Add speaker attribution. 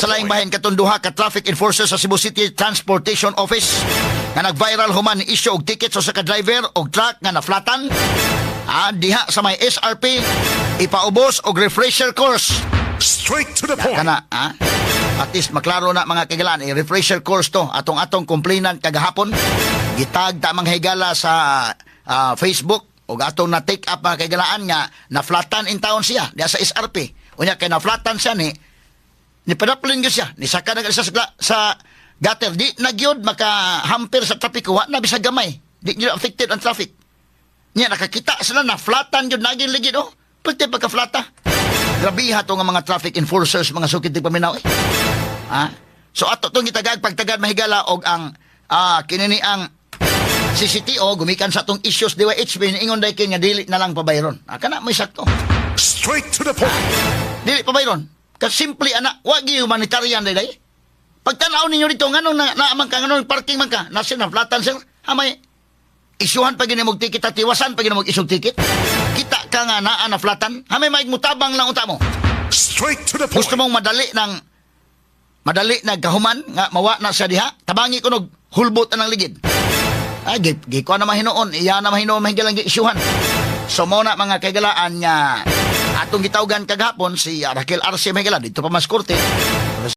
Speaker 1: Sa laing bahin katunduha ka traffic enforcer sa Cebu City Transportation Office nga nag-viral human ni issue og ticket sa ka driver og truck nga naflatan. Diha sa may SRP ipaubos og refresher course.
Speaker 2: Straight to the point.
Speaker 1: Kana, at least maklaro na mga kagalaan, refresher course to atong complainant kagahapon. Gitag ta mga higala sa Facebook o atong na take up mga kagalaan nga naflatan in town siya diha sa SRP. Unya kay naflatan siya ni padaplin gyud siya, ni saka na sa gutter, di nagyod makahamper sa traffic, wa na bisag gamay, di gyud affected ang traffic. Nya nakakita sila na flatan gyud naging ligid pagti pagka-flata. Grabe hato nga mga traffic enforcers, mga sukid di paminaw So ato tong gitagag pagtagad mahigala og ang kinini ang CCTO gumikan sa atong issues DYHP ingon day kay nga dili na lang pabayron. Kana may sakto.
Speaker 2: Straight to the point.
Speaker 1: Dili pabayron. Kasi simple anak, wag humanitarian day. Pagtanaw ninyo dito nganong naamang ka nganong parking man ka, nasa na flatan sir. Hamay isuhan pa gini mog ticket at tiwasan pa gini mog isog ticket. Kita ka nga naa na flatan, hamay maig mutabang lang unta mo.
Speaker 2: Straight to the point.
Speaker 1: Gusto mong madali na gahuman nga mawa na sa diha, tabangi ko nog hulbot anang ligid. Giko na mahinoon, iya na mahinoon mahigalang isuhan. So mo na mga kagalaan nga atong gitawgan kagahapon si Raquel Arce Mahigala dito pa mas korte